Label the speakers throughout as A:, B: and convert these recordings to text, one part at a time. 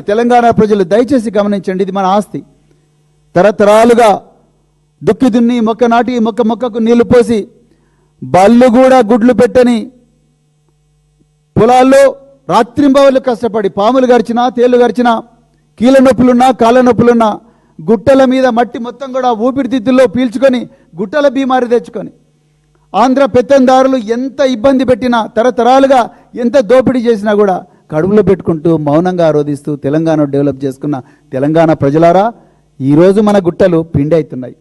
A: తెలంగాణ ప్రజలు దయచేసి గమనించండి, ఇది మన ఆస్తి. తరతరాలుగా దుక్కి దున్ని మొక్క నాటి మొక్కకు నీళ్లు పోసి బళ్ళు కూడా గుడ్లు పెట్టని పొలాల్లో రాత్రింబవళ్ళు కష్టపడి పాములు గరిచినా తేళ్లు గరిచినా కీళ్ళ నొప్పులున్నా కాళ్ళ నొప్పులున్నా గుట్టల మీద మట్టి మొత్తం కూడా ఊపిరితిత్తుల్లో పీల్చుకొని గుట్టల బీమారి తెచ్చుకొని ఆంధ్ర పెత్తందారులు ఎంత ఇబ్బంది పెట్టినా తరతరాలుగా ఎంత దోపిడీ చేసినా కూడా కడుపులో పెట్టుకుంటూ మౌనంగా ఆరోధిస్తూ తెలంగాణ డెవలప్ చేసుకున్న తెలంగాణ ప్రజలారా, ఈరోజు మన గుట్టలు పిండి అవుతున్నాయి.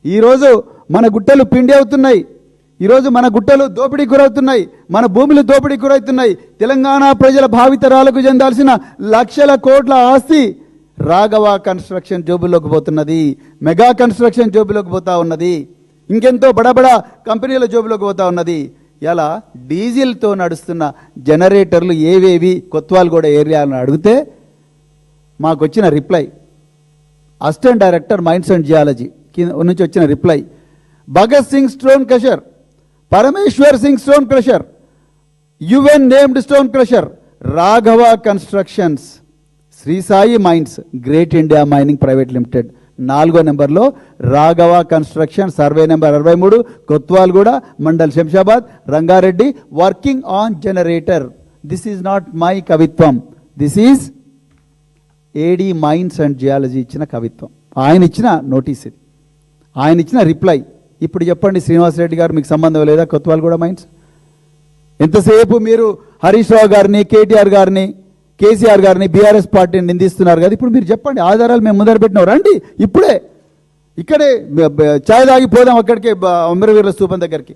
A: ఈరోజు మన గుట్టలు పిండి అవుతున్నాయి. ఈరోజు మన గుట్టలు దోపిడీకి గురవుతున్నాయి. మన భూములు దోపిడీకి గురవుతున్నాయి. తెలంగాణ ప్రజల భావితరాలకు చెందాల్సిన లక్షల కోట్ల ఆస్తి రాఘవ కన్స్ట్రక్షన్ జోబుల్లోకి పోతున్నది. మెగా కన్స్ట్రక్షన్ జోబులోకి పోతా ఉన్నది. ఇంకెంతో బడబడా కంపెనీల జోబులోకి పోతా ఉన్నది. ఇలా డీజిల్తో నడుస్తున్న జనరేటర్లు ఏవేవి కొత్వాల్గూడ ఏరియాలను అడిగితే మాకు వచ్చిన reply, assistant director mines and geology నుంచి వచ్చిన reply, Bhagat Singh stone crusher, Parameshwar Singh stone crusher, unnamed stone crusher, Raghava constructions, Sri Sai mines, great India mining private limited. 4వ నెంబర్లో Raghava construction, survey number 63, Kothwalguda, mandal Shamshabad, Rangareddy, working on generator. This is not my kavithvam, this is AD mines and geology ఇచ్చిన కవిత్వం. ఆయన ఇచ్చిన notice ఇది, ఆయన ఇచ్చిన reply. ఇప్పుడు చెప్పండి శ్రీనివాసరెడ్డి గారు, మీకు సంబంధం లేదా కొత్వాల్గూడ మైన్స్? ఎంతసేపు మీరు హరీష్ రావు గారిని, కేటీఆర్ గారిని, కేసీఆర్ గారిని, బీఆర్ఎస్ పార్టీని నిందిస్తున్నారు కదా. ఇప్పుడు మీరు చెప్పండి, ఆధారాలు మేము ముందర పెట్టినాం, రండి ఇప్పుడే ఇక్కడే ఛాయ్ తాగి పోదాం అక్కడికే అమరవీరుల స్తూపం దగ్గరికి.